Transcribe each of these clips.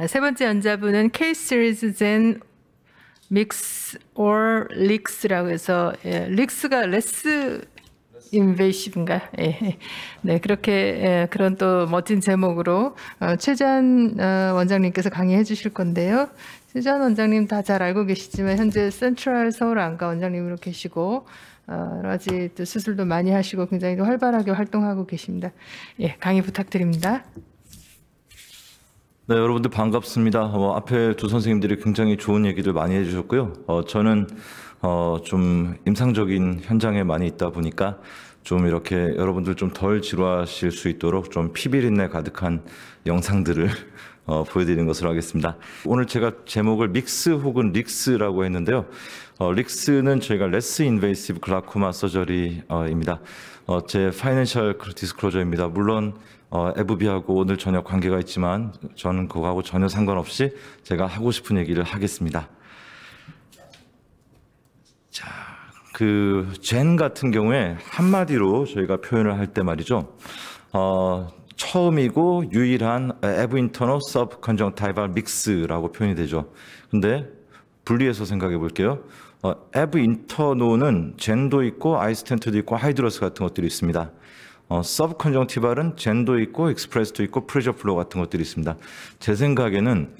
세 번째 연자분은 K-Series Zen Mix or Leaks라고 해서 릭스가 레스 인베이시브인가? 예. 네, 그렇게 그런 또 멋진 제목으로 최재한 원장님께서 강의해 주실 건데요. 최재한 원장님 다 잘 알고 계시지만 현재 센트럴 서울 안과 원장님으로 계시고 여러 가지 또 수술도 많이 하시고 굉장히 활발하게 활동하고 계십니다. 예, 강의 부탁드립니다. 네, 여러분들 반갑습니다. 앞에 두 선생님들이 굉장히 좋은 얘기를 많이 해주셨고요. 저는 좀 임상적인 현장에 많이 있다 보니까 좀 이렇게 여러분들 좀 덜 지루하실 수 있도록 좀 피비린내 가득한 영상들을 보여드리는 것으로 하겠습니다. 오늘 제가 제목을 믹스 혹은 릭스라고 했는데요. 릭스는 저희가 레스 인베이시브 글라코마 서저리입니다. 제 파이낸셜 디스클로저입니다. 물론 에브비하고 오늘 저녁 관계가 있지만 저는 그거하고 전혀 상관없이 제가 하고 싶은 얘기를 하겠습니다. 자, 젠 같은 경우에 한마디로 저희가 표현을 할 때 말이죠. 처음이고 유일한 에브 인터널 서브 컨정타이벌 믹스라고 표현이 되죠. 근데 분리해서 생각해 볼게요. 에브 인터노는 젠도 있고 아이스텐트도 있고 하이드러스 같은 것들이 있습니다. 서브 컨정티발은 젠도 있고 익스프레스도 있고 프레셔 플로우 같은 것들이 있습니다. 제 생각에는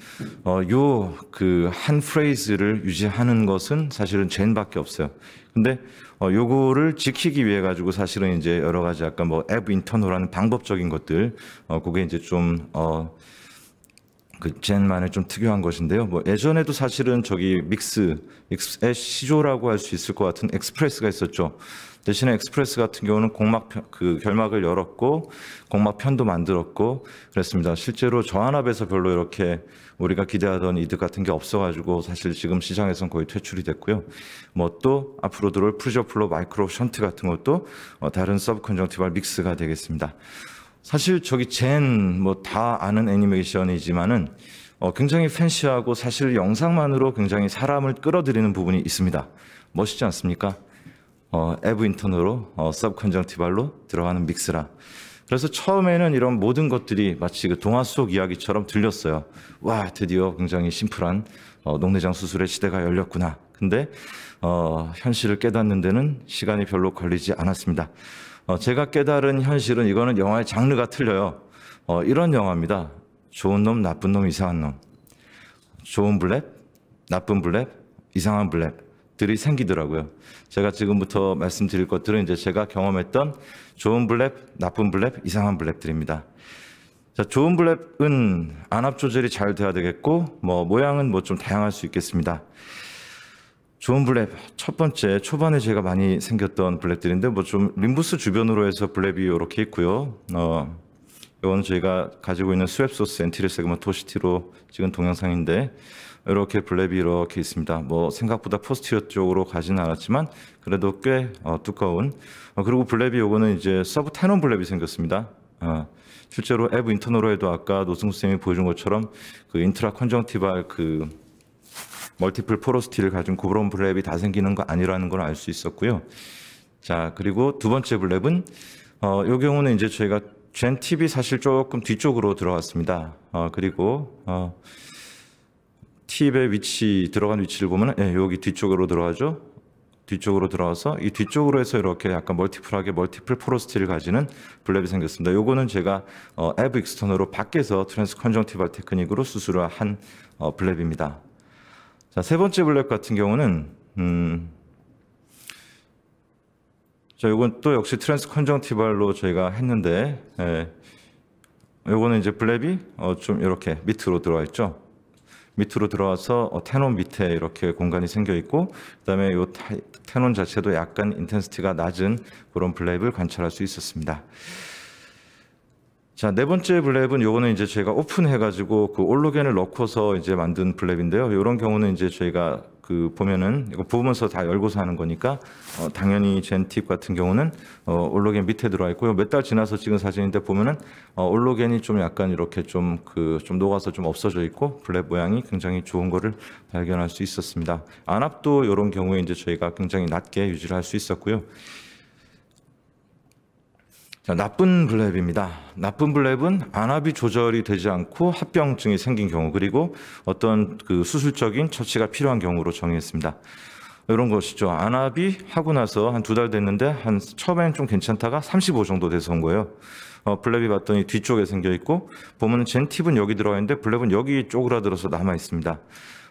한 프레이즈를 유지하는 것은 사실은 젠밖에 없어요. 근데 요거를 지키기 위해 가지고 사실은 이제 여러 가지 약간 에브 인터널하는 방법적인 것들 그게 이제 좀 젠만의 좀 특유한 것인데요. 예전에도 사실은 저기 믹스의 시조라고 할 수 있을 것 같은 엑스프레스가 있었죠. 대신에 엑스프레스 같은 경우는 결막을 열었고 공막편도 만들었고 그랬습니다. 실제로 저한압에서 별로 이렇게 우리가 기대하던 이득 같은 게 없어가지고 사실 지금 시장에서는 거의 퇴출이 됐고요. 또 앞으로 들어올 프레셔 플로우 마이크로 션트 같은 것도 다른 서브 컨정티벌 믹스가 되겠습니다. 사실 저기 젠 다 아는 애니메이션이지만은 굉장히 팬시하고 사실 영상만으로 굉장히 사람을 끌어들이는 부분이 있습니다. 멋있지 않습니까? 에브 인터널로 서브 컨정티벌로 들어가는 믹스라. 그래서 처음에는 이런 모든 것들이 마치 동화 속 이야기처럼 들렸어요. 와, 드디어 굉장히 심플한 녹내장 수술의 시대가 열렸구나. 근데 현실을 깨닫는 데는 시간이 별로 걸리지 않았습니다. 제가 깨달은 현실은 이거는 영화의 장르가 틀려요. 이런 영화입니다. 좋은 놈, 나쁜 놈, 이상한 놈. 좋은 블랙, 나쁜 블랙, 이상한 블랙들이 생기더라고요. 제가 지금부터 말씀드릴 것들은 이제 제가 경험했던 좋은 블랙, 나쁜 블랙, 이상한 블랙들입니다. 자, 좋은 블랙은 안압 조절이 잘 돼야 되겠고, 모양은 좀 다양할 수 있겠습니다. 좋은 블랩, 첫 번째, 초반에 제가 많이 생겼던 블랩들인데, 좀 림부스 주변으로 해서 블랩이 이렇게 있고요. 이거는 저희가 가지고 있는 스웹소스 엔티리 세그먼 토시티로 찍은 동영상인데, 이렇게 블랩이 이렇게 있습니다. 생각보다 포스티어 쪽으로 가지는 않았지만, 그래도 꽤 두꺼운. 그리고 블랩이 요거는 이제 서브 테논 블랩이 생겼습니다. 실제로 에브 인터널로에도 아까 노승수 쌤이 보여준 것처럼 인트라 컨정티발 멀티플 포로시티를 가진 구브론 블랩이 다 생기는 거 아니라는 걸 알 수 있었고요. 자, 그리고 두 번째 블랩은 이 경우는 이제 저희가 젠 팁이 사실 조금 뒤쪽으로 들어갔습니다. 그리고 팁의 들어간 위치를 보면 여기 뒤쪽으로 들어가죠. 뒤쪽으로 들어와서 이 뒤쪽으로 해서 이렇게 약간 멀티플 포로시티를 가지는 블랩이 생겼습니다. 요거는 제가 에브 익스터널로 밖에서 트랜스 컨정티벌 테크닉으로 수술을 한 블랩입니다. 자, 세 번째 블랩 같은 경우는 요건 또 역시 트랜스 컨정티벌로 저희가 했는데 요거는 이제 블랩이 좀 이렇게 밑으로 들어와 있죠. 밑으로 들어와서 테논 밑에 이렇게 공간이 생겨 있고 그다음에 요 테논 자체도 약간 인텐시티가 낮은 그런 블랩을 관찰할 수 있었습니다. 자, 네 번째 블랩은 요거는 이제 제가 오픈해가지고 올로겐을 넣고서 이제 만든 블랩인데요. 이런 경우는 이제 저희가 보면은 이거 부으면서 다 열고서 하는 거니까 당연히 젠팁 같은 경우는 올로겐 밑에 들어와 있고요. 몇 달 지나서 찍은 사진인데 보면은 올로겐이 좀 약간 이렇게 좀 녹아서 좀 없어져 있고 블랩 모양이 굉장히 좋은 거를 발견할 수 있었습니다. 안압도 이런 경우에 이제 저희가 굉장히 낮게 유지를 할 수 있었고요. 자, 나쁜 블렙입니다. 나쁜 블렙은 안압이 조절이 되지 않고 합병증이 생긴 경우, 그리고 어떤 그 수술적인 처치가 필요한 경우로 정의했습니다. 이런 것이죠. 안압이 하고 나서 한 2달 됐는데 처음에는 좀 괜찮다가 35 정도 돼서 온 거예요. 블렙이 봤더니 뒤쪽에 생겨 있고, 보면 젠팁은 여기 들어가 있는데 블렙은 여기 쪼그라들어서 남아 있습니다.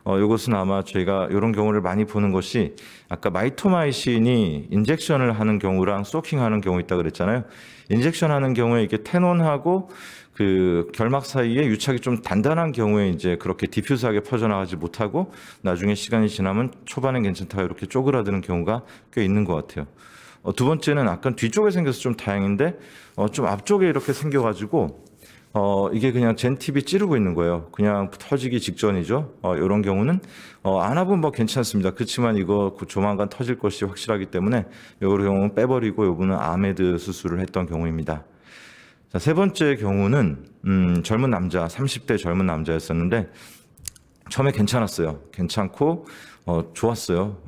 이것은 아마 저희가 이런 경우를 많이 보는 것이, 아까 마이토마이신이 인젝션을 하는 경우랑 소킹하는 경우 있다 그랬잖아요. 인젝션 하는 경우에 이게 테논하고 그 결막 사이에 유착이 좀 단단한 경우에 이제 그렇게 디퓨즈하게 퍼져나가지 못하고, 나중에 시간이 지나면 초반엔 괜찮다가 이렇게 쪼그라드는 경우가 꽤 있는 것 같아요. 두 번째는 아까 뒤쪽에 생겨서 좀 다행인데, 좀 앞쪽에 이렇게 생겨가지고, 이게 그냥 젠팁이 찌르고 있는 거예요. 그냥 터지기 직전이죠. 이런 경우는, 안압은 뭐 괜찮습니다. 그렇지만 이거 조만간 터질 것이 확실하기 때문에, 이런 경우는 빼버리고, 요거는 아메드 수술을 했던 경우입니다. 자, 세 번째 경우는, 젊은 남자, 30대 젊은 남자였었는데, 처음에 괜찮았어요. 괜찮고, 좋았어요.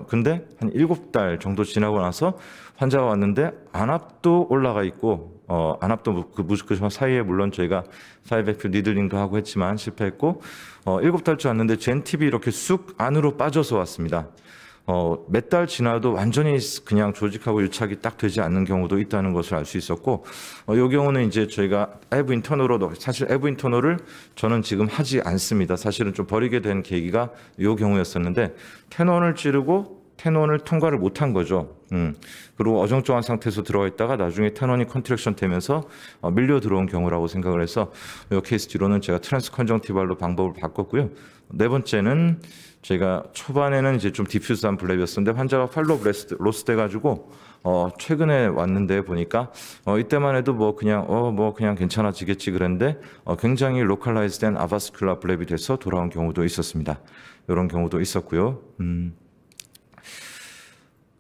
근데 한 7달 정도 지나고 나서 환자가 왔는데 안압도 올라가 있고, 안압도 그 사이에 물론 저희가 사이베프 니들링도 하고 했지만 실패했고, 7달째 왔는데 젠팁이 이렇게 쑥 안으로 빠져서 왔습니다. 몇 달 지나도 완전히 그냥 조직하고 유착이 딱 되지 않는 경우도 있다는 것을 알 수 있었고, 이 경우는 이제 저희가 에브 인터널로, 사실 에브 인터널을 저는 지금 하지 않습니다. 사실은 좀 버리게 된 계기가 이 경우였었는데, 테논을 찌르고 테논을 통과를 못한 거죠. 그리고 어정쩡한 상태에서 들어가 있다가 나중에 테논이 컨트랙션 되면서 밀려 들어온 경우라고 생각을 해서, 이 케이스 뒤로는 제가 트랜스 컨정티발로 방법을 바꿨고요. 네 번째는 제가 초반에는 이제 좀 디퓨즈한 블렙이었었는데, 환자가 팔로우 로스 돼가지고 최근에 왔는데 보니까 이때만 해도 뭐 그냥 괜찮아지겠지 그랬는데, 굉장히 로컬라이즈된 아바스큘라 블렙이 돼서 돌아온 경우도 있었습니다. 이런 경우도 있었고요.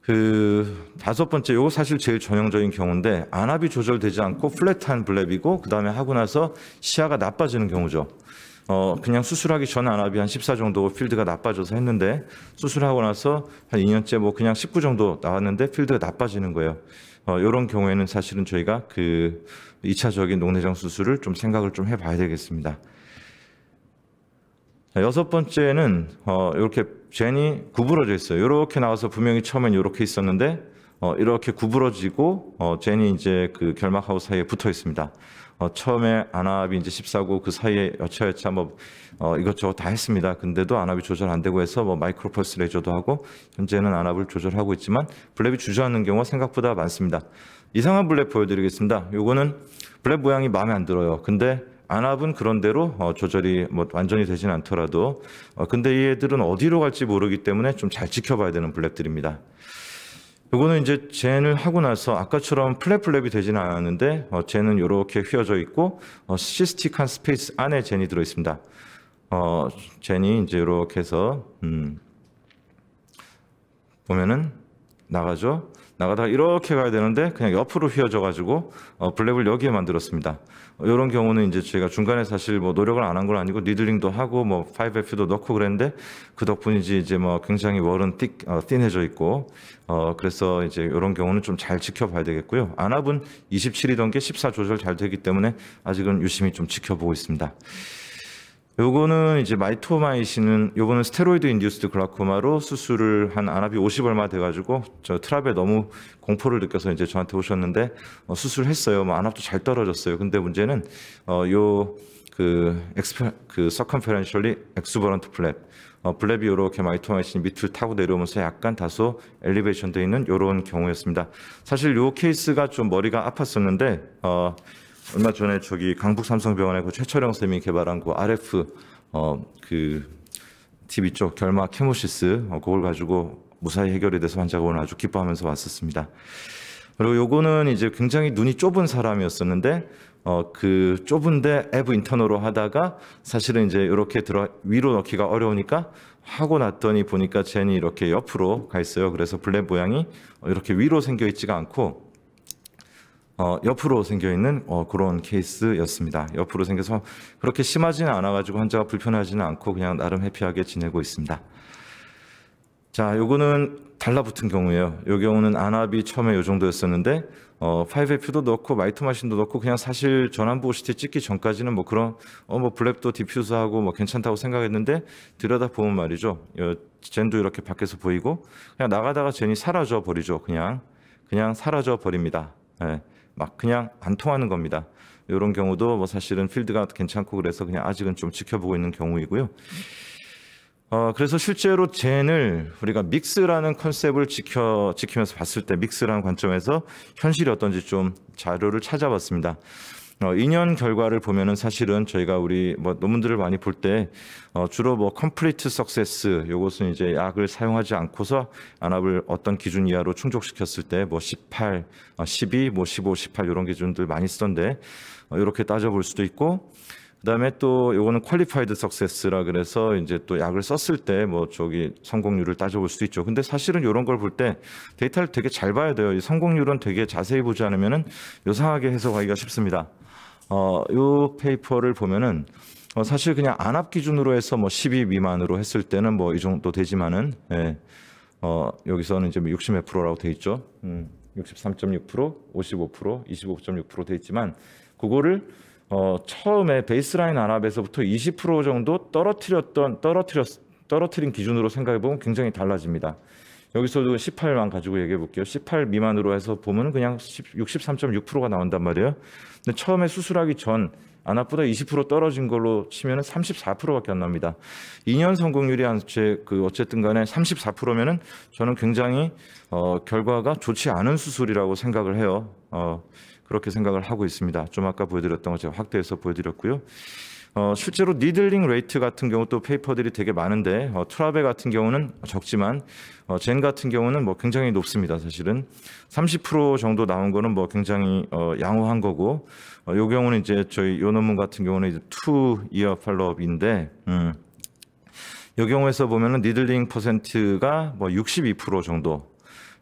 그 다섯 번째, 요거 사실 제일 전형적인 경우인데, 안압이 조절되지 않고 플랫한 블렙이고, 그 다음에 하고 나서 시야가 나빠지는 경우죠. 그냥 수술하기 전 안압이 한 14 정도 필드가 나빠져서 했는데, 수술하고 나서 한 2년째 뭐 그냥 19 정도 나왔는데 필드가 나빠지는 거예요. 이런 경우에는 사실은 저희가 그 2차적인 녹내장 수술을 좀 생각을 좀 해봐야 되겠습니다. 자, 여섯 번째는 이렇게 젠이 구부러져 있어요. 이렇게 나와서 분명히 처음엔 이렇게 있었는데, 이렇게 구부러지고 젠이 이제 그 결막하고 사이에 붙어 있습니다. 처음에 안압이 이제 14고 그 사이에 여차여차 뭐 이것저것 다 했습니다. 근데도 안압이 조절 안 되고 해서 뭐 마이크로펄스 레저도 하고, 현재는 안압을 조절하고 있지만 블렙이 주저앉는 경우가 생각보다 많습니다. 이상한 블렙 보여드리겠습니다. 요거는 블렙 모양이 마음에 안 들어요. 근데 안압은 그런대로 조절이 뭐 완전히 되지는 않더라도, 근데 이 애들은 어디로 갈지 모르기 때문에 좀 잘 지켜봐야 되는 블렙들입니다. 이거는 이제 젠을 하고 나서 아까처럼 플랩이 되지는 않았는데, 젠은 이렇게 휘어져 있고, 시스틱한 스페이스 안에 젠이 들어 있습니다. 젠이 이제 이렇게 해서 보면은 나가죠. 나가다가 이렇게 가야 되는데 그냥 옆으로 휘어져 가지고 블랩을 여기에 만들었습니다. 이런 경우는 이제 제가 중간에 사실 뭐 노력을 안 한 건 아니고 니들링도 하고 뭐 5F도 넣고 그랬는데, 그 덕분인지 이제 뭐 굉장히 월은 띵해져 있고, 그래서 이제 이런 경우는 좀 잘 지켜봐야 되겠고요. 안압은 27이던 게 14 조절 잘 되기 때문에 아직은 유심히 좀 지켜보고 있습니다. 요거는 이제 마이토마이신은, 요거는 스테로이드 인듀스드 글라코마로 수술을 한 안압이 50 얼마 돼가지고 저 트랍에 너무 공포를 느껴서 이제 저한테 오셨는데, 수술했어요. 뭐 안압도 잘 떨어졌어요. 근데 문제는 서컴페런셜리 엑수버런트 플랩, 블랩이 이렇게 마이토마이신이 밑을 타고 내려오면서 약간 다소 엘리베이션 돼 있는 이런 경우였습니다. 사실 요 케이스가 좀 머리가 아팠었는데, 얼마 전에 저기 강북 삼성병원에 그 최철영 쌤이 개발한 그 RF 그 TV 쪽 결막 헤모시스, 그걸 가지고 무사히 해결이 돼서 환자가 오늘 아주 기뻐하면서 왔었습니다. 그리고 요거는 이제 굉장히 눈이 좁은 사람이었었는데, 그 좁은데 에브 인터너로 하다가 사실은 이제 이렇게 위로 넣기가 어려우니까 하고 났더니 보니까 젠이 이렇게 옆으로 가 있어요. 그래서 블랩 모양이 이렇게 위로 생겨 있지가 않고 옆으로 생겨 있는 그런 케이스였습니다. 옆으로 생겨서 그렇게 심하지는 않아가지고 환자가 불편하지는 않고 그냥 나름 해피하게 지내고 있습니다. 자, 요거는 달라붙은 경우예요. 요 경우는 안압이 처음에 요 정도였었는데 5FP도 넣고 마이터 마신도 넣고 그냥 사실 전환부 OCT 찍기 전까지는 뭐 그런 뭐 블랩도 디퓨즈하고 뭐 괜찮다고 생각했는데 들여다 보면 말이죠. 젠도 이렇게 밖에서 보이고 그냥 나가다가 젠이 사라져 버리죠. 그냥 사라져 버립니다. 예, 막 그냥 안 통하는 겁니다. 이런 경우도 뭐 사실은 필드가 괜찮고 그래서 그냥 아직은 좀 지켜보고 있는 경우이고요. 그래서 실제로 젠을 우리가 믹스라는 컨셉을 지키면서 봤을 때 믹스라는 관점에서 현실이 어떤지 좀 자료를 찾아봤습니다. 2년 결과를 보면은 사실은 저희가 우리 뭐 논문들을 많이 볼 때 주로 뭐 컴플리트 석세스 요것은 이제 약을 사용하지 않고서 안압을 어떤 기준 이하로 충족시켰을 때 뭐 18, 12, 뭐 15, 18 이런 기준들 많이 쓰던데 이렇게 따져볼 수도 있고 그다음에 또 요거는 퀄리파이드 석세스라 그래서 이제 또 약을 썼을 때 뭐 저기 성공률을 따져볼 수도 있죠. 근데 사실은 이런 걸 볼 때 데이터를 되게 잘 봐야 돼요. 이 성공률은 되게 자세히 보지 않으면은 요상하게 해석하기가 쉽습니다. 요 페이퍼를 보면은 사실 그냥 안압 기준으로 해서 뭐 12 미만으로 했을 때는 뭐 이 정도 되지만은 여기서는 이제 60 몇 프로라고 돼 있죠. 63.6%, 55%, 25.6% 돼 있지만 그거를 처음에 베이스라인 안압에서부터 20% 정도 떨어뜨린 기준으로 생각해 보면 굉장히 달라집니다. 여기서도 18만 가지고 얘기해 볼게요. 18 미만으로 해서 보면 그냥 63.6%가 나온단 말이에요. 근데 처음에 수술하기 전 안압보다 20% 떨어진 걸로 치면은 34%밖에 안 납니다. 2년 성공률이 어쨌든 간에 34%면은 저는 굉장히 결과가 좋지 않은 수술이라고 생각을 해요. 그렇게 생각을 하고 있습니다. 좀 아까 보여드렸던 거 제가 확대해서 보여드렸고요. 실제로 니들링 레이트 같은 경우 또 페이퍼들이 되게 많은데 트라베 같은 경우는 적지만 젠 같은 경우는 뭐 굉장히 높습니다. 사실은 30% 정도 나온 거는 뭐 굉장히 양호한 거고 요 경우는 이제 저희 요 논문 같은 경우는 이제 2-year 팔로업인데 요 경우에서 보면은 니들링 퍼센트가 뭐 62% 정도.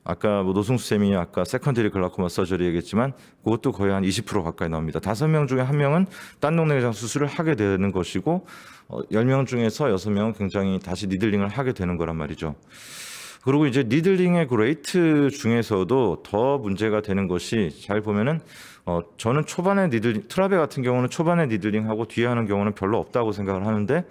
아까 뭐 노승수 쌤이 아까 세컨더리 글라코마 서저리 얘기했지만 그것도 거의 한 20% 가까이 나옵니다. 5명 중에 1명은 딴농내장 수술을 하게 되는 것이고 10명 중에서 6명은 굉장히 다시 니들링을 하게 되는 거란 말이죠. 그리고 이제 니들링의 그 레이트 중에서도 더 문제가 되는 것이 잘 보면은 저는 초반에 트라베 같은 경우는 초반에 니들링하고 뒤에 하는 경우는 별로 없다고 생각을 하는데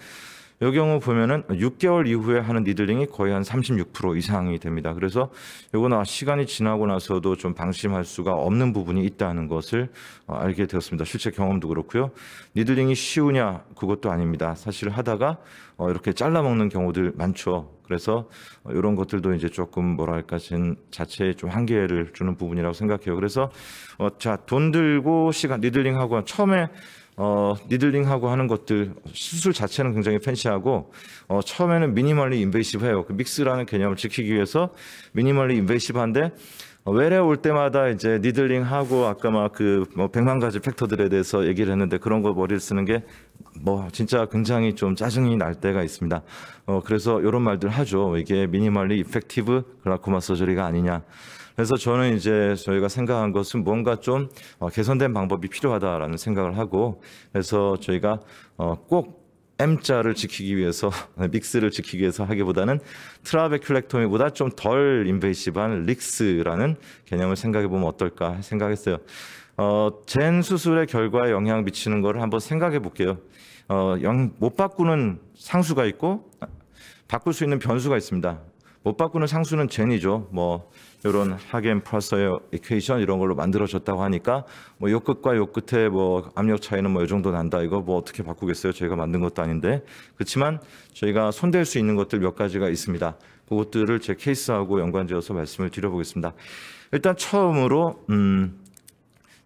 이 경우 보면은 6개월 이후에 하는 니들링이 거의 한 36% 이상이 됩니다. 그래서 이거는 시간이 지나고 나서도 좀 방심할 수가 없는 부분이 있다는 것을 알게 되었습니다. 실제 경험도 그렇고요. 니들링이 쉬우냐? 그것도 아닙니다. 사실 하다가 이렇게 잘라 먹는 경우들 많죠. 그래서 이런 것들도 이제 조금 뭐랄까 자체에 좀 한계를 주는 부분이라고 생각해요. 그래서 돈 들고 시간 니들링하고 처음에 니들링하고 하는 것들 수술 자체는 굉장히 팬시하고 처음에는 미니멀리 인베이시브해요. 그 믹스라는 개념을 지키기 위해서 미니멀리 인베이시브한데 외래 올 때마다 이제 니들링하고 아까 막 그 뭐 100만 가지 팩터들에 대해서 얘기를 했는데 그런 거 머리를 쓰는 게 뭐 진짜 굉장히 좀 짜증이 날 때가 있습니다. 그래서 이런 말들 하죠. 이게 미니멀리 이펙티브 글라코마 서저리가 아니냐. 그래서 저는 이제 저희가 생각한 것은 뭔가 좀 개선된 방법이 필요하다라는 생각을 하고 그래서 저희가 꼭 M자를 지키기 위해서 믹스를 지키기 위해서 하기보다는 트라베큘렉토미보다 좀 덜 인베이시브한 릭스라는 개념을 생각해 보면 어떨까 생각했어요. 젠 수술의 결과에 영향 미치는 거를 한번 생각해 볼게요. 못 바꾸는 상수가 있고 바꿀 수 있는 변수가 있습니다. 못 바꾸는 상수는 젠이죠. 뭐 이런 하겐 프라서의 이퀘이션 이런 걸로 만들어졌다고 하니까 뭐 요 끝과 요 끝에 뭐 압력 차이는 뭐 이 정도 난다. 이거 뭐 어떻게 바꾸겠어요? 저희가 만든 것도 아닌데. 그렇지만 저희가 손댈 수 있는 것들 몇 가지가 있습니다. 그것들을 제 케이스하고 연관지어서 말씀을 드려보겠습니다. 일단 처음으로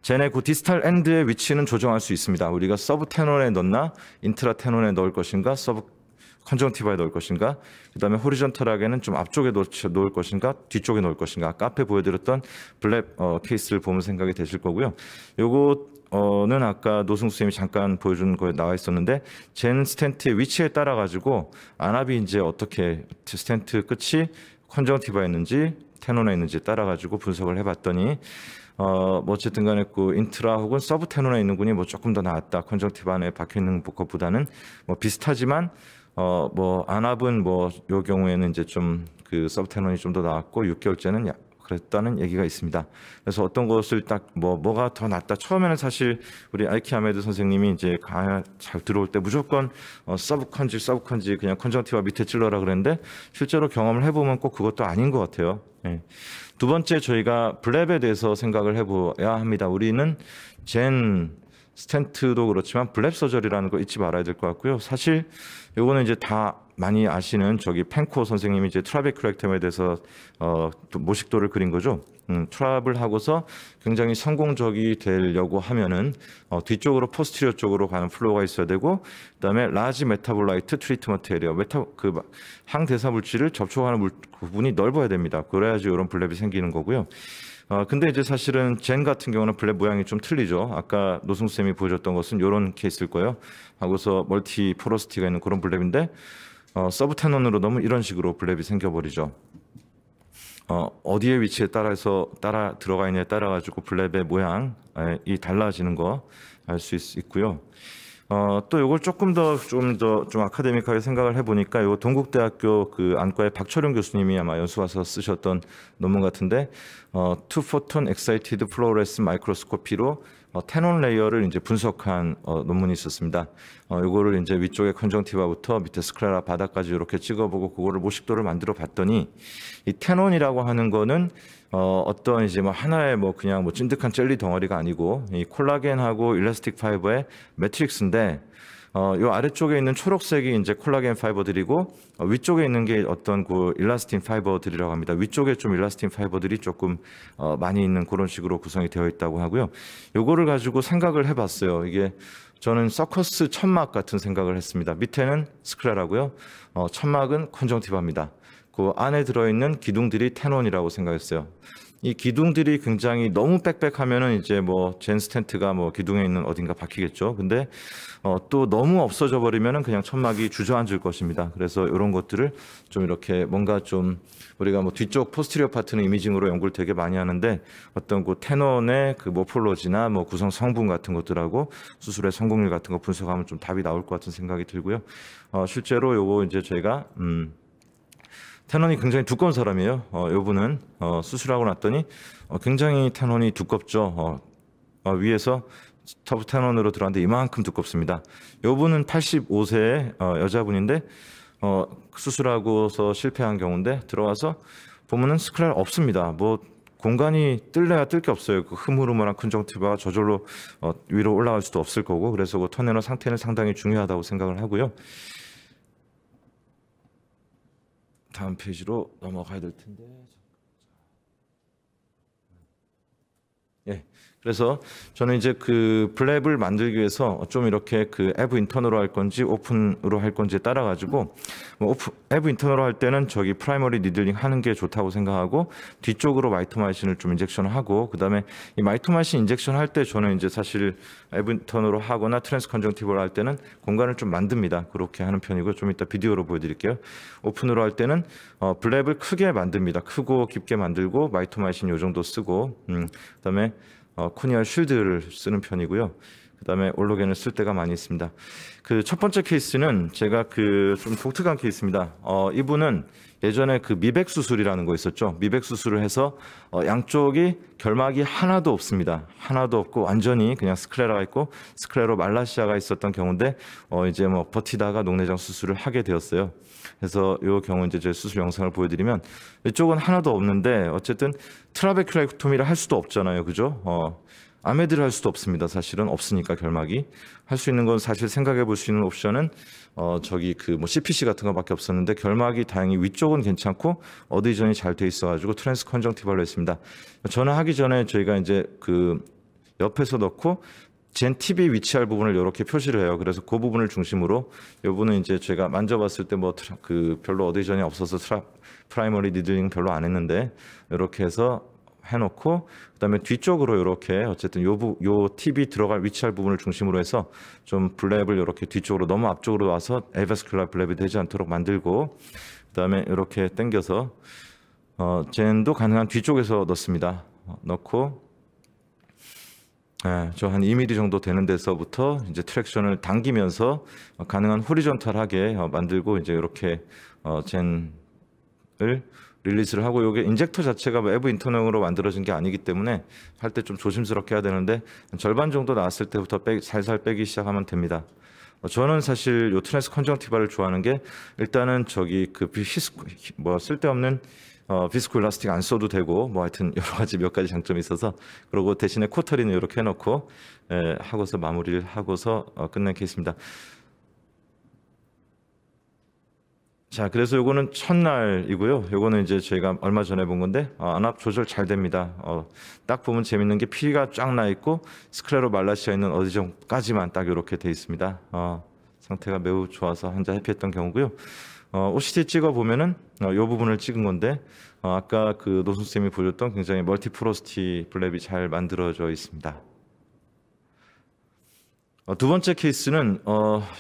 젠의 그 디스탈 엔드의 위치는 조정할 수 있습니다. 우리가 서브 테논에 넣나 인트라 테논에 넣을 것인가 서브 컨정티바에 넣을 것인가 그다음에 호리존탈하게는 좀 앞쪽에 놓을 것인가 뒤쪽에 놓을 것인가 아까 앞에 보여드렸던 블랩 케이스를 보면 생각이 되실 거고요. 요거는 아까 노승수 쌤이 잠깐 보여준 거에 나와 있었는데 젠 스텐트의 위치에 따라 가지고 안압이 이제 어떻게 스텐트 끝이 컨정티바였는지 테논에 있는지 따라 가지고 분석을 해봤더니 뭐 어쨌든 간에 그 인트라 혹은 서브 테논에 있는 군이 뭐 조금 더 나았다. 컨정티바 안에 박혀 있는 것보다는 뭐 비슷하지만 뭐 안압은 뭐 요 경우에는 이제 좀 그 서브테논이 좀 더 나았고 6개월째는 그랬다는 얘기가 있습니다. 그래서 어떤 것을 딱 뭐가 더 낫다. 처음에는 사실 우리 아이키 아메드 선생님이 이제 잘 들어올 때 무조건 서브컨지 그냥 컨정티바 밑에 찔러라 그랬는데 실제로 경험을 해보면 꼭 그것도 아닌 것 같아요. 예. 두 번째 저희가 블랩에 대해서 생각을 해봐야 합니다. 우리는 젠 스텐트도 그렇지만 블랩 서저리라는 거 잊지 말아야 될 것 같고요. 사실 요거는 이제 다 많이 아시는 저기 펜코 선생님이 이제 트라베큐렉텀에 대해서 모식도를 그린 거죠. 트랍을 하고서 굉장히 성공적이 되려고 하면은 뒤쪽으로 포스티리어 쪽으로 가는 플로우가 있어야 되고, 그다음에 라지 메타볼라이트 트리트먼트 에리어 항대사 물질을 접촉하는 부분이 넓어야 됩니다. 그래야지 이런 블랩이 생기는 거고요. 근데 이제 사실은 젠 같은 경우는 블랩 모양이 좀 틀리죠. 아까 노승쌤이 보여줬던 것은 이런 케이스일 거예요. 하고서 멀티 포러시티가 있는 그런 블랩인데 서브테논으로 너무 이런 식으로 블랩이 생겨버리죠. 어디에 위치에 따라 들어가 있냐에 따라 가지고 블랩의 모양이 달라지는 거 알 수 있고요. 또 이걸 조금 더 아카데믹하게 생각을 해보니까 요 동국대학교 그 안과의 박철용 교수님이 아마 연수와서 쓰셨던 논문 같은데, Two Photon Excited Fluorescent Microscopy로 테논 레이어를 이제 분석한 논문이 있었습니다. 요거를 이제 위쪽에 컨정티바부터 밑에 스크레라 바닥까지 이렇게 찍어보고 그거를 모식도를 만들어 봤더니 이 테논이라고 하는 거는 어떤 이제 뭐 하나의 뭐 그냥 뭐 찐득한 젤리 덩어리가 아니고 이 콜라겐하고 일라스틱 파이버의 매트릭스인데, 요 아래쪽에 있는 초록색이 이제 콜라겐 파이버들이고 위쪽에 있는 게 어떤 그 일라스틴 파이버들이라고 합니다. 위쪽에 좀 일라스틴 파이버들이 조금 많이 있는 그런 식으로 구성이 되어 있다고 하고요. 요거를 가지고 생각을 해봤어요. 이게 저는 서커스 천막 같은 생각을 했습니다. 밑에는 스크레라고요. 천막은 컨정티바입니다. 그 안에 들어있는 기둥들이 테논이라고 생각했어요. 이 기둥들이 굉장히 너무 빽빽하면은 이제 뭐 젠 스텐트가 뭐 기둥에 있는 어딘가 박히겠죠. 근데 또 너무 없어져 버리면은 그냥 천막이 주저앉을 것입니다. 그래서 이런 것들을 좀 이렇게 뭔가 좀 우리가 뭐 뒤쪽 포스티리어 파트는 이미징으로 연구를 되게 많이 하는데 어떤 그 테논의 그 모폴로지나 뭐 구성 성분 같은 것들하고 수술의 성공률 같은 거 분석하면 좀 답이 나올 것 같은 생각이 들고요. 실제로 요거 이제 저희가 테논이 굉장히 두꺼운 사람이에요. 요분은 수술하고 났더니 굉장히 테논이 두껍죠. 위에서 터프 테논으로 들어왔는데 이만큼 두껍습니다. 요분은 85세의 여자분인데 수술하고서 실패한 경우인데 들어와서 보면은 스크랄 없습니다. 뭐 공간이 뜰래야 뜰 게 없어요. 그 흐물흐물한 컨정티바가 저절로 위로 올라갈 수도 없을 거고, 그래서 그 터널 상태는 상당히 중요하다고 생각을 하고요. 다음 페이지로 넘어가야 될 텐데. 예. 그래서 저는 이제 그 블랩을 만들기 위해서 좀 이렇게 그 앱 인터너로 할 건지 오픈으로 할 건지에 따라 가지고 앱 인터너로 할 때는 저기 프라이머리 니들링 하는 게 좋다고 생각하고 뒤쪽으로 마이토마이신을 좀 인젝션을 하고, 그다음에 이 마이토마이신 인젝션 할 때 저는 이제 사실 앱 인터너로 하거나 트랜스 컨정티브를 할 때는 공간을 좀 만듭니다. 그렇게 하는 편이고, 좀 이따 비디오로 보여드릴게요. 오픈으로 할 때는 블랩을 크게 만듭니다. 크고 깊게 만들고 마이토마이신 요 정도 쓰고, 그다음에 코니얼 쉴드를 쓰는 편이고요. 그다음에 올로겐을 쓸 때가 많이 있습니다. 그 첫 번째 케이스는 제가 그 좀 독특한 케이스입니다. 이분은 예전에 그 미백 수술이라는 거 있었죠. 미백 수술을 해서 양쪽이 결막이 하나도 없습니다. 하나도 없고 완전히 그냥 스크레라가 있고 스크레로 말라시아가 있었던 경우인데 이제 뭐 버티다가 녹내장 수술을 하게 되었어요. 그래서 이 경우 이제 제 수술 영상을 보여드리면 이쪽은 하나도 없는데 어쨌든 트라베큐렉토미를 할 수도 없잖아요, 그죠? 아메드를 할 수도 없습니다. 사실은 없으니까 결막이 할 수 있는 건 사실 생각해 볼 수 있는 옵션은 저기 그 뭐 CPC 같은 거밖에 없었는데 결막이 다행히 위쪽은 괜찮고 어디전이 잘 돼 있어가지고 트랜스 컨정티발로 했습니다. 저는 하기 전에 저희가 이제 그 옆에서 넣고 젠 팁이 위치할 부분을 이렇게 표시를 해요. 그래서 그 부분을 중심으로 이 부분은 이제 제가 만져봤을 때 뭐 그 별로 어디전이 없어서 프라이머리 니들링 별로 안 했는데 이렇게 해서 해놓고 그다음에 뒤쪽으로 이렇게 어쨌든 요 팁이 들어갈 위치할 부분을 중심으로 해서 좀 블랩을 이렇게 뒤쪽으로 너무 앞쪽으로 와서 에바스큘라 블랩이 되지 않도록 만들고, 그다음에 이렇게 당겨서 젠도 가능한 뒤쪽에서 넣습니다. 넣고 저 한 2mm 정도 되는 데서부터 이제 트랙션을 당기면서 가능한 호리존탈하게 만들고 이제 이렇게 젠을 릴리즈를 하고, 이게 인젝터 자체가 외부 인터널으로 만들어진 게 아니기 때문에 할 때 좀 조심스럽게 해야 되는데 절반 정도 나왔을 때부터 살살 빼기 시작하면 됩니다. 저는 사실 요 트랜스 컨정티바를 좋아하는 게 일단은 저기 그 쓸데없는 비스코 일라스틱 안 써도 되고 뭐 하여튼 여러 가지 몇 가지 장점이 있어서, 그리고 대신에 코터리는 이렇게 해놓고 하고서 마무리를 하고서 끝낸 케이스입니다. 자, 그래서 요거는 첫날이고요. 요거는 이제 저희가 얼마 전에 본 건데 안압 조절 잘 됩니다. 딱 보면 재밌는 게 피가 쫙 나 있고 스크레로 말라시아 있는 어디 정도까지만 딱 이렇게 돼 있습니다. 상태가 매우 좋아서 한자 해피했던 경우고요. OCT 찍어 보면은 요 부분을 찍은 건데 아까 그 노순 쌤이 보여줬던 굉장히 멀티포로시티 블랩이 잘 만들어져 있습니다. 두 번째 케이스는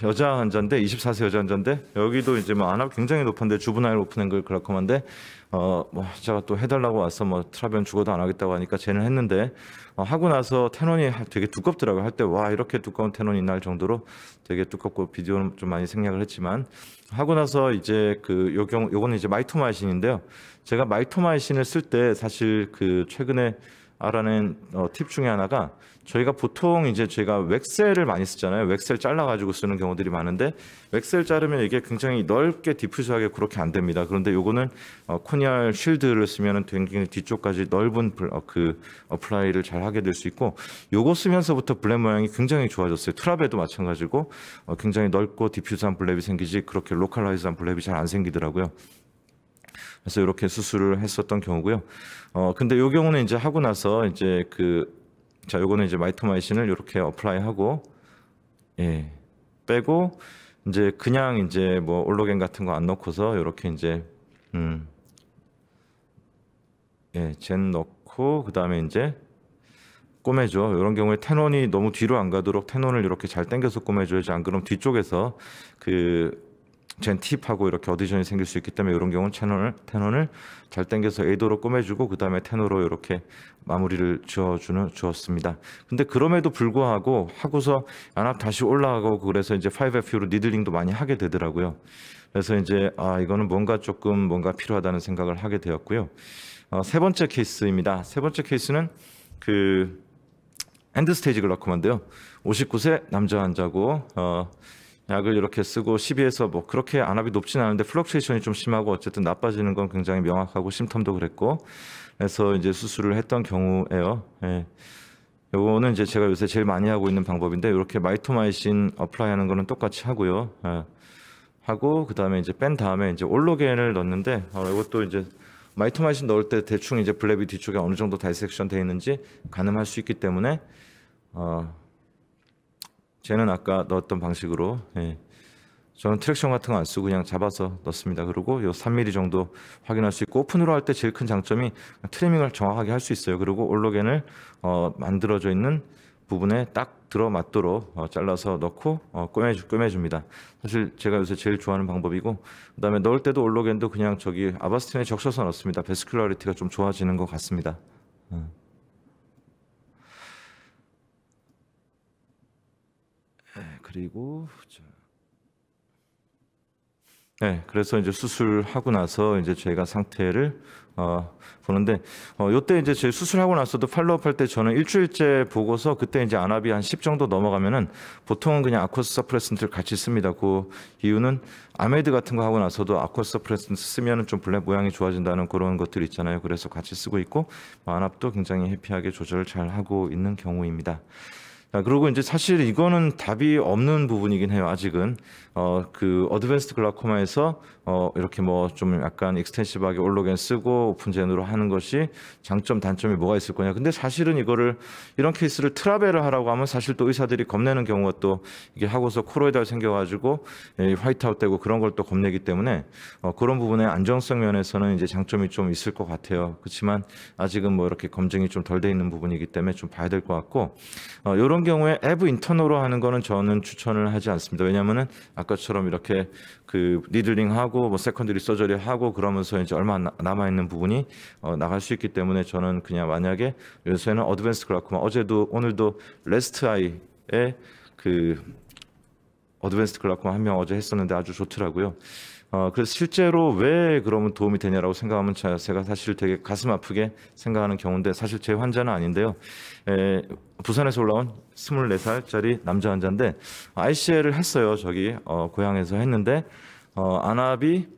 여자 환자인데 24세 여자 환자인데, 여기도 이제 뭐 안압 굉장히 높은데 주브나일 오픈 앵글 글라코마인데 뭐 환자가 또 해달라고 와서 뭐 트라벤 죽어도 안 하겠다고 하니까 쟤는 했는데 하고 나서 테논이 되게 두껍더라고요. 할 때 와 이렇게 두꺼운 테논이 있나 할 정도로 되게 두껍고 비디오는 좀 많이 생략을 했지만, 하고 나서 이제 요거는 이제 마이토마이신인데요. 제가 마이토마이신을 쓸 때 사실 그 최근에 알아낸 팁 중에 하나가, 저희가 보통 이제 저희가 웩셀을 많이 쓰잖아요. 웩셀 잘라가지고 쓰는 경우들이 많은데 웩셀 자르면 이게 굉장히 넓게 디퓨즈하게 그렇게 안 됩니다. 그런데 요거는 코니알 쉴드를 쓰면은 굉장히 뒤쪽까지 넓은 그 어플라이를 잘 하게 될 수 있고, 요거 쓰면서부터 블랩 모양이 굉장히 좋아졌어요. 트랍에도 마찬가지고 굉장히 넓고 디퓨즈한 블랩이 생기지 그렇게 로컬라이즈한 블랩이 잘 안 생기더라고요. 그래서 이렇게 수술을 했었던 경우고요. 근데 요 경우는 이제 하고 나서 이제 자, 요거는 이제 마이토마이신을 이렇게 어플라이하고, 빼고, 이제 그냥 이제 뭐 올로겐 같은 거 안 넣고서 이렇게 이제, 젠 넣고, 그 다음에 이제 꼬매줘. 이런 경우에 테논이 너무 뒤로 안 가도록 테논을 이렇게 잘 당겨서 꼬매줘야지, 안 그러면 뒤쪽에서 젠 팁하고 이렇게 어디션이 생길 수 있기 때문에 이런 경우는 테논을 잘 당겨서 에이도로 꼬매주고 그 다음에 테노로 이렇게 마무리를 주었습니다. 근데 그럼에도 불구하고 하고서 안압 다시 올라가고, 그래서 이제 5FU로 니들링도 많이 하게 되더라고요. 그래서 이제 이거는 뭔가 필요하다는 생각을 하게 되었고요. 세 번째 케이스입니다. 세 번째 케이스는 엔드 스테이지 글라코마인데요. 59세 남자 환자고 약을 이렇게 쓰고 12에서 뭐 그렇게 안압이 높진 않은데 플럭추에이션이 좀 심하고 어쨌든 나빠지는 건 굉장히 명확하고 심텀도 그랬고, 그래서 이제 수술을 했던 경우예요. 요거는 이제 제가 요새 제일 많이 하고 있는 방법인데, 이렇게 마이토마이신 어플라이하는 거는 똑같이 하고요. 하고 그 다음에 이제 뺀 다음에 이제 올로겐을 넣는데, 이것도 이제 마이토마이신 넣을 때 대충 이제 블랩이 뒤쪽에 어느 정도 다이섹션 되어 있는지 가늠할 수 있기 때문에 쟤는 아까 넣었던 방식으로, 저는 트랙션 같은 거 안 쓰고 그냥 잡아서 넣습니다. 그리고 요 3mm 정도 확인할 수 있고, 오픈으로 할 때 제일 큰 장점이 트리밍을 정확하게 할 수 있어요. 그리고 올로겐을 만들어져 있는 부분에 딱 들어맞도록 잘라서 넣고 꿰매줍니다. 사실 제가 요새 제일 좋아하는 방법이고, 그다음에 넣을 때도 올로겐도 그냥 저기 아바스틴에 적셔서 넣습니다. 베스큘러리티가 좀 좋아지는 것 같습니다. 그리고 그래서 이제 수술하고 나서 이제 저희가 상태를 보는데, 요때 이제 제 수술하고 나서도 팔로우업 할 때 저는 일주일째 보고서, 그때 이제 안압이 한 10 정도 넘어가면은 보통은 그냥 아쿠어스 서프레센트를 같이 씁니다. 그 이유는 아메드 같은 거 하고 나서도 아쿠어스 서프레센트 쓰면은 좀 블랩 모양이 좋아진다는 그런 것들이 있잖아요. 그래서 같이 쓰고 있고, 안압도 굉장히 해피하게 조절을 잘 하고 있는 경우입니다. 그리고 이제 사실 이거는 답이 없는 부분이긴 해요. 아직은 어드밴스드 글라코마에서 이렇게 뭐 좀 약간 익스텐시브하게 올로겐 쓰고 오픈젠으로 하는 것이 장점 단점이 뭐가 있을 거냐. 근데 사실은 이런 케이스를 트라벨을 하라고 하면 사실 또 의사들이 겁내는 경우가 또 이게 하고서 코로이달 생겨가지고 화이트아웃 되고 그런 걸 또 겁내기 때문에 그런 부분의 안정성 면에서는 이제 장점이 좀 있을 것 같아요. 그렇지만 아직은 뭐 이렇게 검증이 좀 덜 돼 있는 부분이기 때문에 좀 봐야 될 것 같고, 이런 이런 경우에 앱 인터너로 하는 거는 저는 추천을 하지 않습니다. 왜냐하면은 아까처럼 이렇게 그 니들링하고 뭐 세컨드리 서저리 하고 그러면서 이제 얼마 남아 있는 부분이 나갈 수 있기 때문에 저는 그냥 만약에 요새는 어드밴스 글라코마 어제도 오늘도 레스트 아이의 그 어드밴스 글라코마 한 명 어제 했었는데 아주 좋더라고요. 그래서 실제로 왜 그러면 도움이 되냐라고 생각하면 제가 사실 되게 가슴 아프게 생각하는 경우인데 사실 제 환자는 아닌데요. 부산에서 올라온 24살짜리 남자 환자인데 ICL을 했어요. 저기 고향에서 했는데 안압이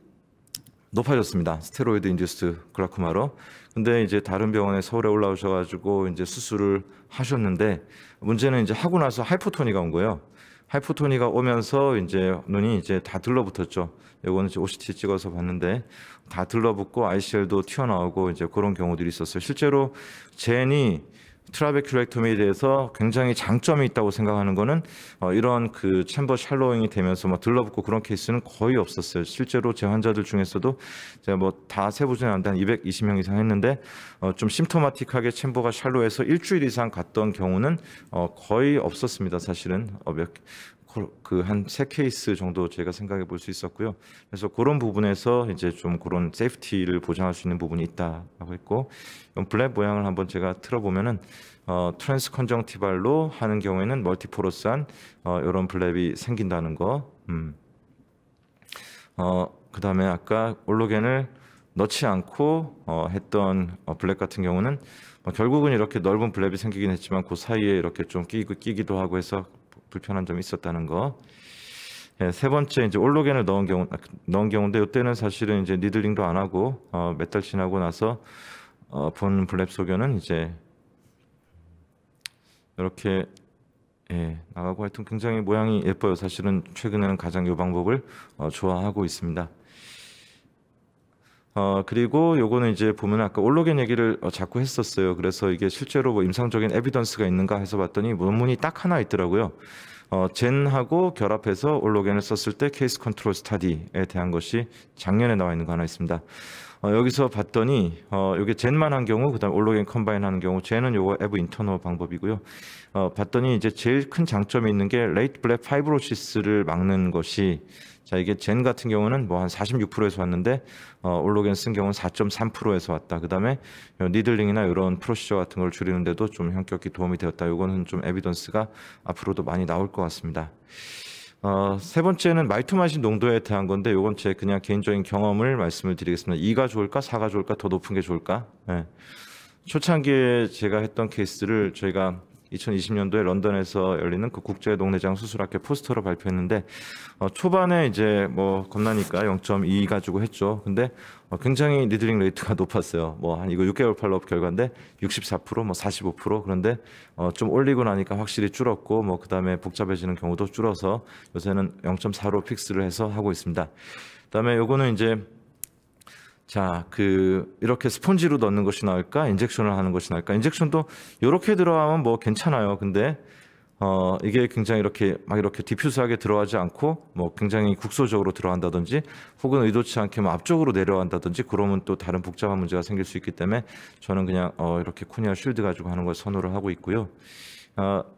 높아졌습니다. 스테로이드 인듀스드 글라코마로. 근데 이제 다른 병원에 서울에 올라오셔가지고 이제 수술을 하셨는데 문제는 이제 하고 나서 하이포토니가 온 거예요. 하이포토니가 오면서 이제 눈이 이제 다 들러붙었죠. 이거는 이제 OCT 찍어서 봤는데 다 들러붙고 ICL도 튀어나오고 이제 그런 경우들이 있었어요. 실제로 젠이 트라베큘렉토미에 대해서 굉장히 장점이 있다고 생각하는 거는 이런 그 챔버 샬로잉이 되면서 막 들러붙고 그런 케이스는 거의 없었어요. 실제로 제 환자들 중에서도 제가 뭐 다 세보지는 않는데 한 220명 이상 했는데 좀 심토마틱하게 챔버가 샬로해서 일주일 이상 갔던 경우는 거의 없었습니다. 사실은 그 한 3케이스 정도 제가 생각해 볼 수 있었고요. 그래서 그런 부분에서 이제 좀 그런 세이프티를 보장할 수 있는 부분이 있다라고 했고, 블랩 모양을 한번 제가 틀어보면은 트랜스 컨정티발로 하는 경우에는 멀티포러스한 이런 블랩이 생긴다는 거. 그다음에 아까 올로겐을 넣지 않고 했던 블랙 같은 경우는 결국은 이렇게 넓은 블랩이 생기긴 했지만 그 사이에 이렇게 좀 끼기도 하고 해서 불편한 점이 있었다는 거. 세 번째 이제 올로겐을 넣은 경우인데 이때는 사실은 이제 니들링도 안 하고 몇 달 지나고 나서 본 블랩 소견은 이제 이렇게 나가고 하여튼 굉장히 모양이 예뻐요. 사실은 최근에는 가장 이 방법을 좋아하고 있습니다. 그리고 요거는 이제 보면 아까 올로겐 얘기를 자꾸 했었어요. 그래서 이게 실제로 뭐 임상적인 에비던스가 있는가 해서 봤더니 논문이 딱 하나 있더라고요. 젠하고 결합해서 올로겐을 썼을 때 케이스 컨트롤 스타디에 대한 것이 작년에 나와 있는 거 하나 있습니다. 여기서 봤더니 이게 젠만 한 경우, 그다음 올로겐 컴바인 하는 경우, 젠은 요거 에브 인터너 방법이고요. 봤더니 이제 제일 큰 장점이 있는 게 레이트 블랙 파이브로시스를 막는 것이, 자 이게 젠 같은 경우는 뭐 한 46%에서 왔는데 올로겐 쓴 경우는 4.3%에서 왔다. 그다음에 니들링이나 이런 프로시저 같은 걸 줄이는데도 좀 현격히 도움이 되었다. 이거는 좀 에비던스가 앞으로도 많이 나올 것 같습니다. 세 번째는 말투마신 농도에 대한 건데 이건 제 그냥 개인적인 경험을 말씀을 드리겠습니다. 2가 좋을까 4가 좋을까 더 높은 게 좋을까? 초창기에 제가 했던 케이스를 저희가 2020년도에 런던에서 열리는 그 국제 녹내장 수술학회 포스터로 발표했는데 초반에 이제 뭐 겁나니까 0.2 가지고 했죠. 근데 굉장히 니들링 레이트가 높았어요. 뭐 한 이거 6개월 팔로업 결과인데 64%, 뭐 45%. 그런데 좀 올리고 나니까 확실히 줄었고 뭐 그다음에 복잡해지는 경우도 줄어서 요새는 0.4로 픽스를 해서 하고 있습니다. 그다음에 요거는 이제 자, 이렇게 스폰지로 넣는 것이 나을까? 인젝션을 하는 것이 나을까? 인젝션도 이렇게 들어가면 뭐 괜찮아요. 근데, 이게 굉장히 이렇게 디퓨스하게 들어가지 않고, 뭐 굉장히 국소적으로 들어간다든지, 혹은 의도치 않게 뭐 앞쪽으로 내려간다든지, 그러면 또 다른 복잡한 문제가 생길 수 있기 때문에, 저는 그냥, 이렇게 코니아 쉴드 가지고 하는 걸 선호를 하고 있고요.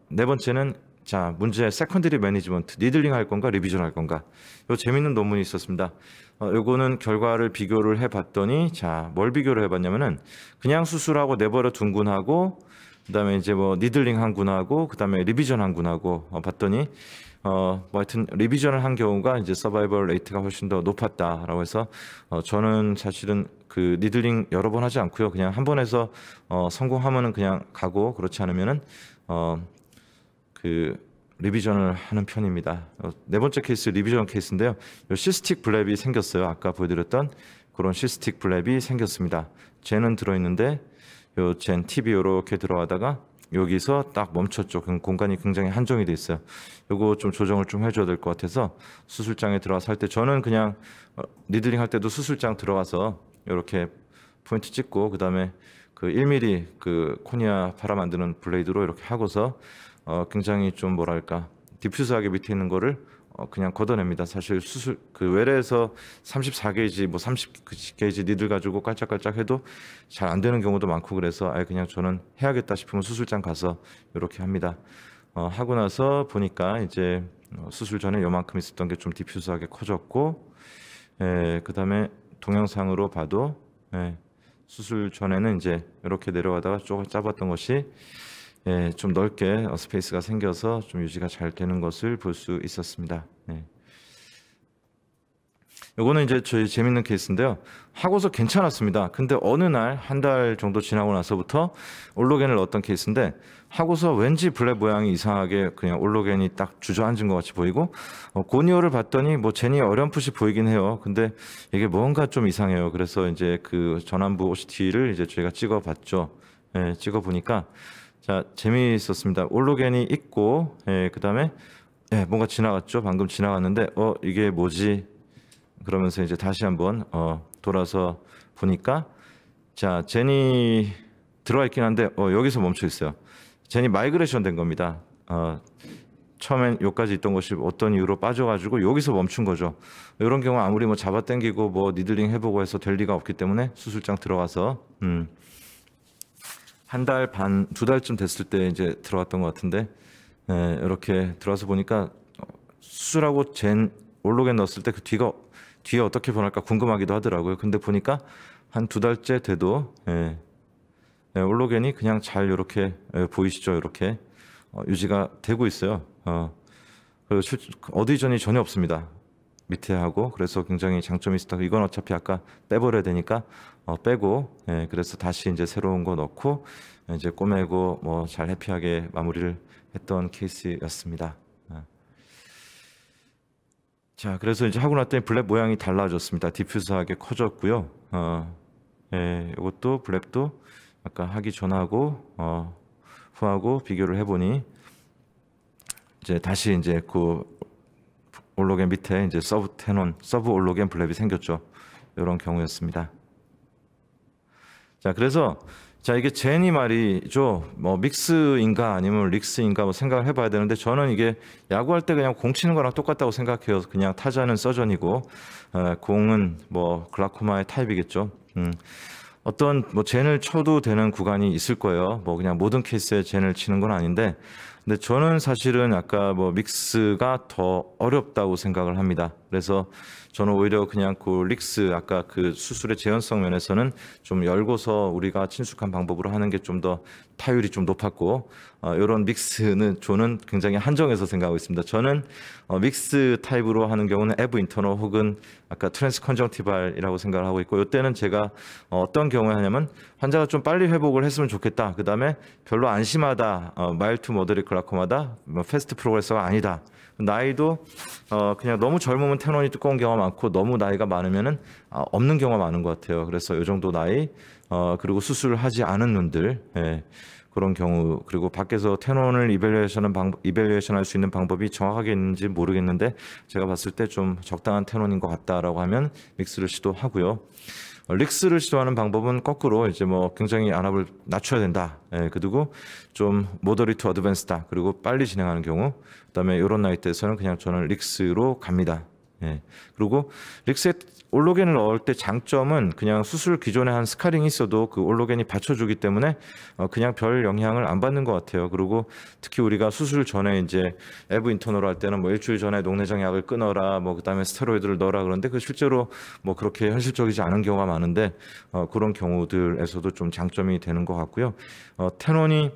네 번째는, 자, 문제 세컨드리 매니지먼트, 니들링 할 건가, 리비전 할 건가? 요 재밌는 논문이 있었습니다. 요거는 결과를 비교를 해봤더니, 자, 뭘 비교를 해봤냐면은, 그냥 수술하고 내버려 둔 군하고, 그 다음에 이제 뭐, 니들링 한 군하고, 그 다음에 리비전 한 군하고, 봤더니, 뭐 하여튼, 리비전을 한 경우가 이제 서바이벌 레이트가 훨씬 더 높았다라고 해서, 저는 사실은 그 니들링 여러 번 하지 않고요. 그냥 한 번 해서, 성공하면은 그냥 가고, 그렇지 않으면은, 리비전을 하는 편입니다. 네 번째 케이스 리비전 케이스인데요. 요 시스틱 블랩이 생겼어요. 아까 보여드렸던 그런 시스틱 블랩이 생겼습니다. 젠은 들어있는데 요 젠 팁이 이렇게 들어가다가 여기서 딱 멈췄죠. 공간이 굉장히 한정이 돼 있어요. 요거 좀 조정을 좀 해줘야 될 것 같아서 수술장에 들어가서 할 때 저는 그냥 니들링 할 때도 수술장 들어가서 이렇게 포인트 찍고 그 다음에 그 1mm 그 코니아 팔아 만드는 블레이드로 이렇게 하고서 굉장히 좀 뭐랄까 디퓨스하게 밑에 있는 거를 그냥 걷어냅니다. 사실 수술 그 외래에서 34게이지 뭐 30게이지 니들 가지고 깔짝깔짝 해도 잘 안 되는 경우도 많고 그래서 아예 그냥 저는 해야겠다 싶으면 수술장 가서 이렇게 합니다. 하고 나서 보니까 이제 수술 전에 요만큼 있었던 게 좀 디퓨즈하게 커졌고, 그다음에 동영상으로 봐도 수술 전에는 이제 이렇게 내려가다가 조금 짧았던 것이 좀 넓게 스페이스가 생겨서 좀 유지가 잘 되는 것을 볼 수 있었습니다. 요거는 이제 저희 재밌는 케이스인데요. 하고서 괜찮았습니다. 근데 어느 날 한 달 정도 지나고 나서부터 올로겐을 넣었던 케이스인데 하고서 왠지 블랩 모양이 이상하게 그냥 올로겐이 딱 주저앉은 것 같이 보이고 고니어를 봤더니 뭐 제니 어렴풋이 보이긴 해요. 근데 이게 뭔가 좀 이상해요. 그래서 이제 그 전완부 OCT를 이제 저희가 찍어봤죠. 찍어 보니까 자 재미있었습니다. 올로겐이 있고 그다음에 뭔가 지나갔죠. 방금 지나갔는데 이게 뭐지? 그러면서 이제 다시 한번 돌아서 보니까 자 제니 들어가 있긴 한데 여기서 멈춰 있어요. 제니 마이그레이션 된 겁니다. 처음엔 여기까지 있던 것이 어떤 이유로 빠져가지고 여기서 멈춘 거죠. 이런 경우 아무리 뭐 잡아당기고 뭐 니들링 해보고 해서 될 리가 없기 때문에 수술장 들어가서 한 달 반, 2달쯤 됐을 때 이제 들어갔던 것 같은데 이렇게 들어와서 보니까 수술하고 올로겐 넣었을 때 그 뒤에 어떻게 변할까 궁금하기도 하더라고요. 근데 보니까 한 2달째 돼도 올로겐이 그냥 잘 이렇게 보이시죠? 이렇게 유지가 되고 있어요. 그리고 어디전이 전혀 없습니다. 밑에 하고 그래서 굉장히 장점이 있었다. 이건 어차피 아까 빼버려야 되니까 빼고 그래서 다시 이제 새로운 거 넣고 이제 꼬매고 뭐 잘 해피하게 마무리를 했던 케이스였습니다. 자, 그래서 이제 하고 났더니 블랩 모양이 달라졌습니다. 디퓨즈하게 커졌고요. 이것도 블랩도 아까 하기 전하고 후하고 비교를 해보니 이제 다시 이제 그 올로겐 밑에 이제 서브 올로겐 블랩이 생겼죠. 이런 경우였습니다. 자, 그래서 자 이게 제니 말이죠. 뭐 믹스인가 아니면 릭스인가 뭐 생각을 해봐야 되는데 저는 이게 야구할 때 그냥 공 치는 거랑 똑같다고 생각해요. 그냥 타자는 서전이고 공은 뭐 글라코마의 타입이겠죠. 어떤 뭐 젠을 쳐도 되는 구간이 있을 거예요. 뭐 그냥 모든 케이스에 젠을 치는 건 아닌데, 근데 저는 사실은 아까 뭐 믹스가 더 어렵다고 생각을 합니다. 그래서 저는 오히려 그냥 그 릭스 아까 그 수술의 재현성 면에서는 좀 열고서 우리가 친숙한 방법으로 하는 게 좀 더 타율이 좀 높았고 이런 믹스는 저는 굉장히 한정해서 생각하고 있습니다. 저는 믹스 타입으로 하는 경우는 에브 인터널 혹은 아까 트랜스 컨정티발이라고 생각을 하고 있고 이때는 제가 어떤 경우에 하냐면 환자가 좀 빨리 회복을 했으면 좋겠다. 그 다음에 별로 안 심하다. 마일드 모더릿 글라코마다. 패스트 프로그레서가 아니다. 나이도 그냥 너무 젊으면 테논이 두꺼운 경우가 많고 너무 나이가 많으면은 없는 경우가 많은 것 같아요. 그래서 이 정도 나이 그리고 수술을 하지 않은 눈들 그런 경우 그리고 밖에서 테논을 이밸류에이션할 수 있는 방법이 정확하게 있는지 모르겠는데 제가 봤을 때 좀 적당한 테논인 것 같다라고 하면 믹스를 시도하고요. 릭스를 시도하는 방법은 거꾸로 이제 뭐 굉장히 안압을 낮춰야 된다. 그리고 좀 모더리트 어드밴스다. 그리고 빨리 진행하는 경우. 그다음에 이런 나이대에서는 그냥 저는 릭스로 갑니다. 그리고 릭스에 올로겐을 넣을 때 장점은 그냥 수술 기존에 한 스카링이 있어도 그 올로겐이 받쳐주기 때문에 그냥 별 영향을 안 받는 것 같아요. 그리고 특히 우리가 수술 전에 이제 에브 인터널 할 때는 뭐 일주일 전에 녹내장 약을 끊어라, 뭐 그다음에 스테로이드를 넣어라 그런데 그 실제로 뭐 그렇게 현실적이지 않은 경우가 많은데 그런 경우들에서도 좀 장점이 되는 것 같고요. 테논이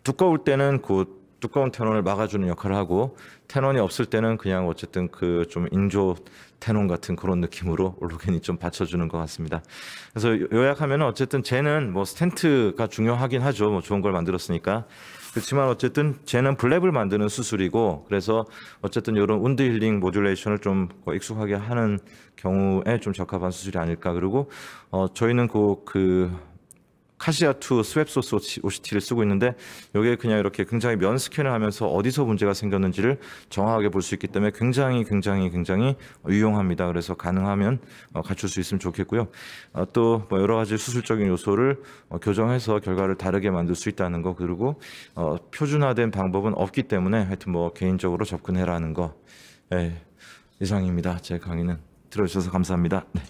두꺼울 때는 그 두꺼운 테논을 막아주는 역할을 하고 테논이 없을 때는 그냥 어쨌든 그 좀 인조 테논 같은 그런 느낌으로 올로겐이 좀 받쳐주는 것 같습니다. 그래서 요약하면 어쨌든 쟤는 뭐 스텐트가 중요하긴 하죠. 뭐 좋은 걸 만들었으니까. 그렇지만 어쨌든 쟤는 블랩을 만드는 수술이고 그래서 어쨌든 이런 운드 힐링 모듈레이션을 좀 익숙하게 하는 경우에 좀 적합한 수술이 아닐까. 그리고 저희는 그 카시아2 스웹소스 OCT를 쓰고 있는데 여기에 그냥 이렇게 굉장히 면 스캔을 하면서 어디서 문제가 생겼는지를 정확하게 볼 수 있기 때문에 굉장히 유용합니다. 그래서 가능하면 갖출 수 있으면 좋겠고요. 또 뭐 여러 가지 수술적인 요소를 교정해서 결과를 다르게 만들 수 있다는 거 그리고 표준화된 방법은 없기 때문에 하여튼 뭐 개인적으로 접근해라는 거 이상입니다. 제 강의는 들어주셔서 감사합니다. 네.